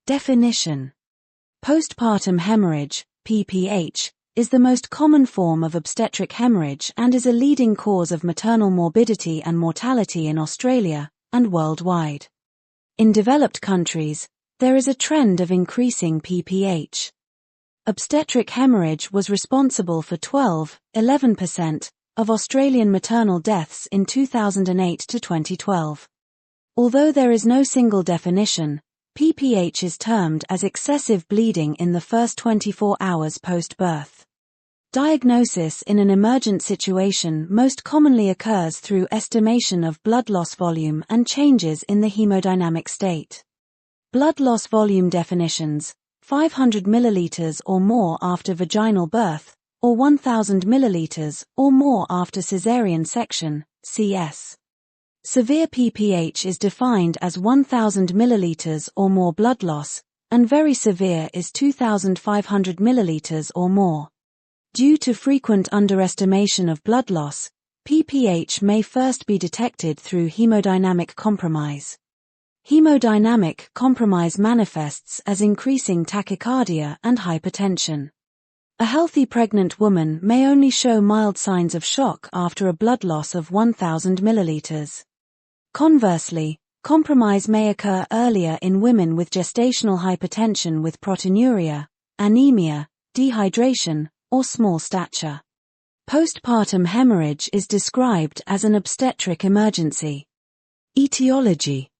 Definition. Postpartum hemorrhage, PPH, is the most common form of obstetric hemorrhage and is a leading cause of maternal morbidity and mortality in Australia and worldwide. In developed countries, there is a trend of increasing PPH. Obstetric hemorrhage was responsible for 11% of Australian maternal deaths in 2008 to 2012. Although there is no single definition, PPH is termed as excessive bleeding in the first 24 hours post-birth. Diagnosis in an emergent situation most commonly occurs through estimation of blood loss volume and changes in the hemodynamic state. Blood loss volume definitions: 500 milliliters or more after vaginal birth, or 1000 milliliters or more after caesarean section, CS. Severe PPH is defined as 1000 milliliters or more blood loss, and very severe is 2500 milliliters or more. Due to frequent underestimation of blood loss, PPH may first be detected through hemodynamic compromise. Hemodynamic compromise manifests as increasing tachycardia and hypertension. A healthy pregnant woman may only show mild signs of shock after a blood loss of 1000 milliliters. Conversely, compromise may occur earlier in women with gestational hypertension with proteinuria, anemia, dehydration, or small stature. Postpartum hemorrhage is described as an obstetric emergency. Etiology.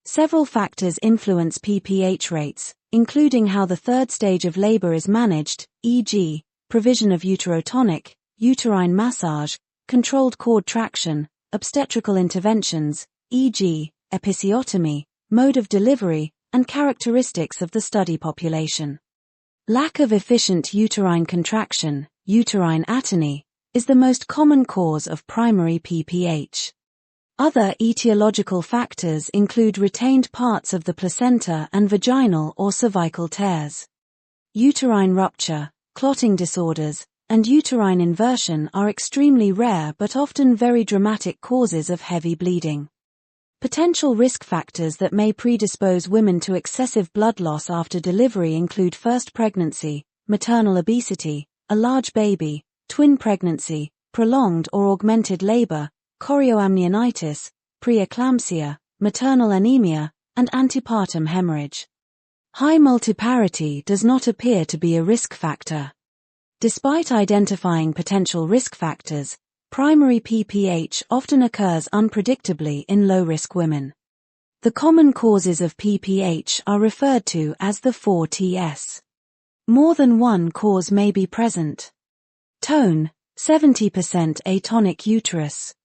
Several factors influence PPH rates, including how the third stage of labor is managed, e.g., provision of uterotonic, uterine massage, controlled cord traction, obstetrical interventions, e.g., episiotomy, mode of delivery, and characteristics of the study population. Lack of efficient uterine contraction, uterine atony, is the most common cause of primary PPH. Other etiological factors include retained parts of the placenta and vaginal or cervical tears. Uterine rupture, clotting disorders, and uterine inversion are extremely rare but often very dramatic causes of heavy bleeding. Potential risk factors that may predispose women to excessive blood loss after delivery include first pregnancy, maternal obesity, a large baby, twin pregnancy, prolonged or augmented labor, chorioamnionitis, preeclampsia, maternal anemia, and antepartum hemorrhage. High multiparity does not appear to be a risk factor. Despite identifying potential risk factors, primary PPH often occurs unpredictably in low-risk women. The common causes of PPH are referred to as the 4Ts. More than one cause may be present. Tone, 70% atonic uterus.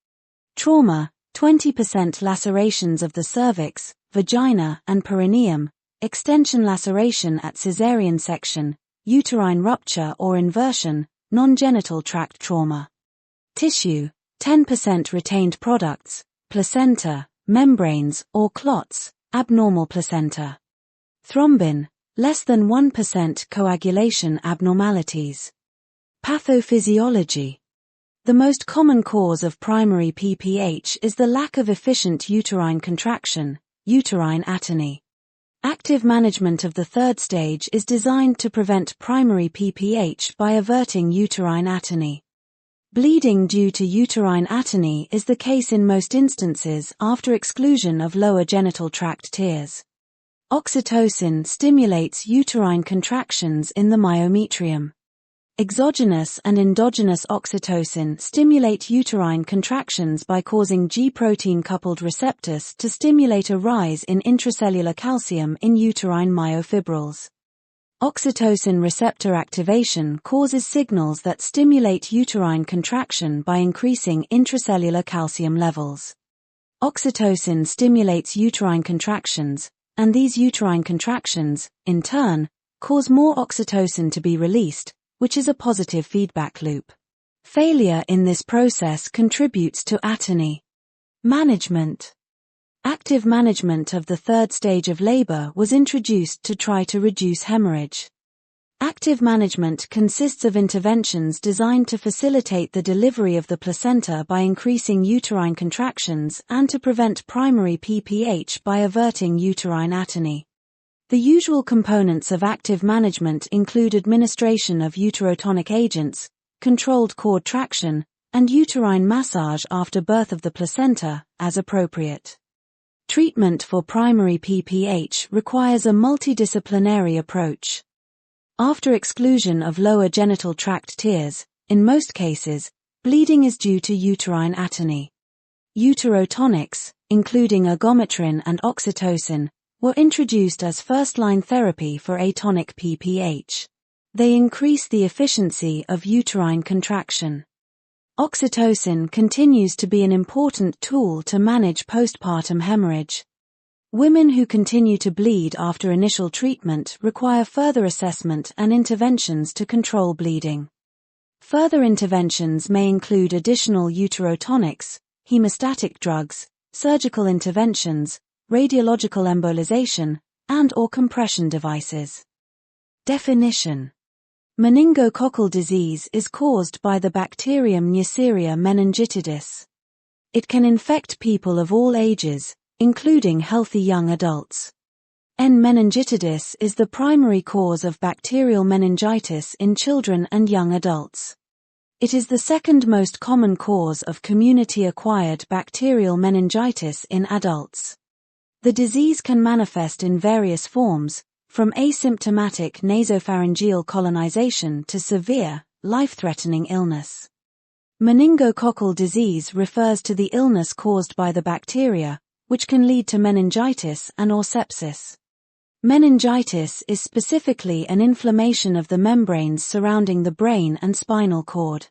Trauma, 20% lacerations of the cervix, vagina, and perineum, extension laceration at caesarean section, uterine rupture or inversion, non-genital tract trauma. Tissue, 10% retained products, placenta, membranes or clots, abnormal placenta. Thrombin, less than 1% coagulation abnormalities. Pathophysiology. The most common cause of primary PPH is the lack of efficient uterine contraction, uterine atony. Active management of the third stage is designed to prevent primary PPH by averting uterine atony. Bleeding due to uterine atony is the case in most instances after exclusion of lower genital tract tears. Oxytocin stimulates uterine contractions in the myometrium. Exogenous and endogenous oxytocin stimulate uterine contractions by causing G-protein-coupled receptors to stimulate a rise in intracellular calcium in uterine myofibrils. Oxytocin receptor activation causes signals that stimulate uterine contraction by increasing intracellular calcium levels. Oxytocin stimulates uterine contractions, and these uterine contractions, in turn, cause more oxytocin to be released, which is a positive feedback loop. Failure in this process contributes to atony. Management. Active management of the third stage of labor was introduced to try to reduce hemorrhage. Active management consists of interventions designed to facilitate the delivery of the placenta by increasing uterine contractions and to prevent primary PPH by averting uterine atony. The usual components of active management include administration of uterotonic agents, controlled cord traction, and uterine massage after birth of the placenta, as appropriate. Treatment for primary PPH requires a multidisciplinary approach. After exclusion of lower genital tract tears, in most cases, bleeding is due to uterine atony. Uterotonics, including ergometrin and oxytocin, were introduced as first-line therapy for atonic PPH. They increase the efficiency of uterine contraction. Oxytocin continues to be an important tool to manage postpartum hemorrhage. Women who continue to bleed after initial treatment require further assessment and interventions to control bleeding. Further interventions may include additional uterotonics, hemostatic drugs, surgical interventions, radiological embolization, and/or compression devices. Definition: meningococcal disease is caused by the bacterium Neisseria meningitidis. It can infect people of all ages, including healthy young adults. N. meningitidis is the primary cause of bacterial meningitis in children and young adults. It is the second most common cause of community-acquired bacterial meningitis in adults. The disease can manifest in various forms, from asymptomatic nasopharyngeal colonization to severe, life-threatening illness. Meningococcal disease refers to the illness caused by the bacteria, which can lead to meningitis and/or sepsis. Meningitis is specifically an inflammation of the membranes surrounding the brain and spinal cord.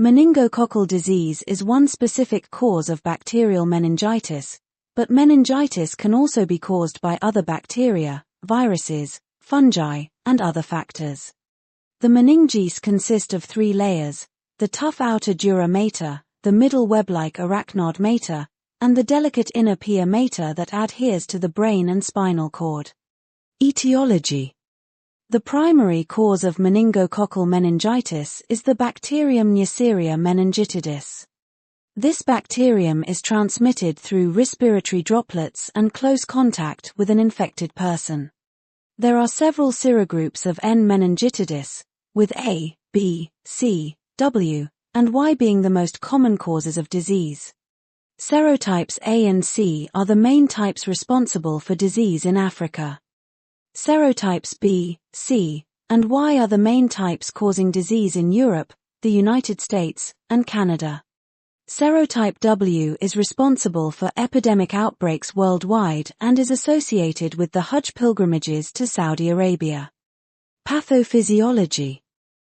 Meningococcal disease is one specific cause of bacterial meningitis, but meningitis can also be caused by other bacteria, viruses, fungi, and other factors. The meninges consist of 3 layers: the tough outer dura mater, the middle web-like arachnode mater, and the delicate inner pia mater that adheres to the brain and spinal cord. Etiology: the primary cause of meningococcal meningitis is the bacterium Neisseria meningitidis. This bacterium is transmitted through respiratory droplets and close contact with an infected person. There are several serogroups of N. meningitidis, with A, B, C, W, and Y being the most common causes of disease. Serotypes A and C are the main types responsible for disease in Africa. Serotypes B, C, and Y are the main types causing disease in Europe, the United States, and Canada. Serotype W is responsible for epidemic outbreaks worldwide and is associated with the Hajj pilgrimages to Saudi Arabia. Pathophysiology: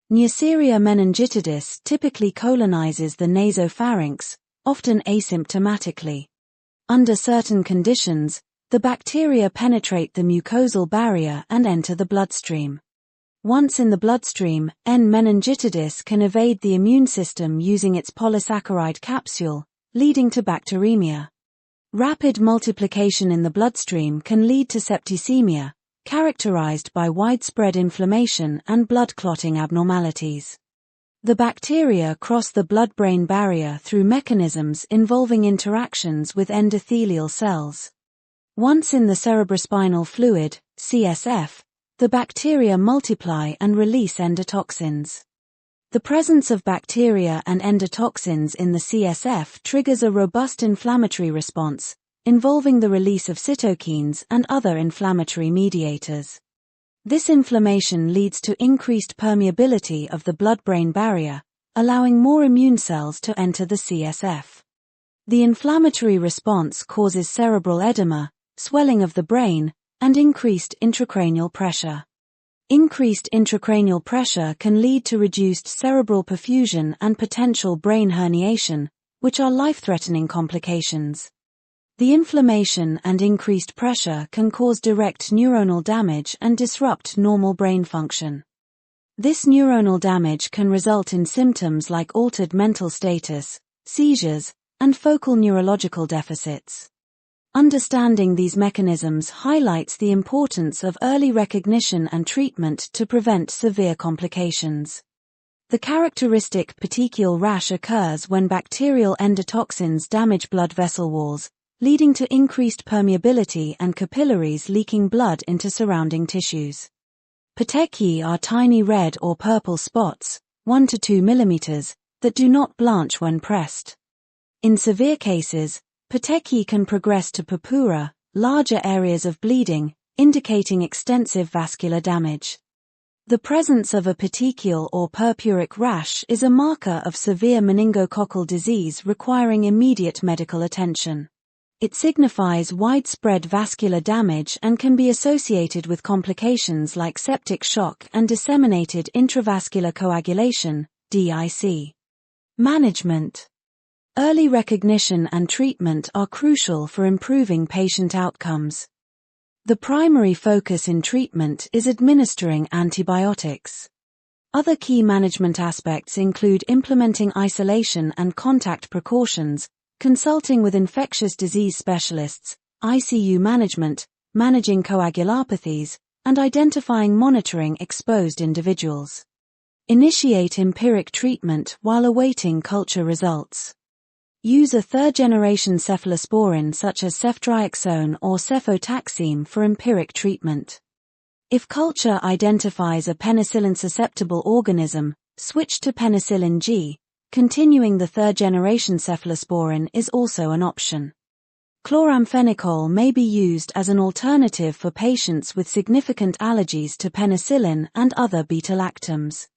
Neisseria meningitidis typically colonizes the nasopharynx, often asymptomatically. Under certain conditions, the bacteria penetrate the mucosal barrier and enter the bloodstream. Once in the bloodstream, N. meningitidis can evade the immune system using its polysaccharide capsule, leading to bacteremia. Rapid multiplication in the bloodstream can lead to septicemia, characterized by widespread inflammation and blood clotting abnormalities. The bacteria cross the blood-brain barrier through mechanisms involving interactions with endothelial cells. Once in the cerebrospinal fluid, CSF, the bacteria multiply and release endotoxins. The presence of bacteria and endotoxins in the CSF triggers a robust inflammatory response, involving the release of cytokines and other inflammatory mediators. This inflammation leads to increased permeability of the blood-brain barrier, allowing more immune cells to enter the CSF. The inflammatory response causes cerebral edema, swelling of the brain, and increased intracranial pressure. Increased intracranial pressure can lead to reduced cerebral perfusion and potential brain herniation, which are life-threatening complications. The inflammation and increased pressure can cause direct neuronal damage and disrupt normal brain function. This neuronal damage can result in symptoms like altered mental status, seizures, and focal neurological deficits. Understanding these mechanisms highlights the importance of early recognition and treatment to prevent severe complications. The characteristic petechial rash occurs when bacterial endotoxins damage blood vessel walls, leading to increased permeability and capillaries leaking blood into surrounding tissues. Petechiae are tiny red or purple spots, 1 to 2 mm, that do not blanch when pressed. In severe cases, petechiae can progress to purpura, larger areas of bleeding, indicating extensive vascular damage. The presence of a petechial or purpuric rash is a marker of severe meningococcal disease requiring immediate medical attention. It signifies widespread vascular damage and can be associated with complications like septic shock and disseminated intravascular coagulation, DIC. Management. Early recognition and treatment are crucial for improving patient outcomes. The primary focus in treatment is administering antibiotics. Other key management aspects include implementing isolation and contact precautions, consulting with infectious disease specialists, ICU management, managing coagulopathies, and identifying monitoring exposed individuals. Initiate empiric treatment while awaiting culture results. Use a third-generation cephalosporin such as ceftriaxone or cefotaxime for empiric treatment. If culture identifies a penicillin-susceptible organism, switch to penicillin G. Continuing the third-generation cephalosporin is also an option. Chloramphenicol may be used as an alternative for patients with significant allergies to penicillin and other beta-lactams.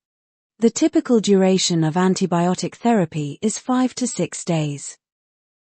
The typical duration of antibiotic therapy is 5 to 6 days.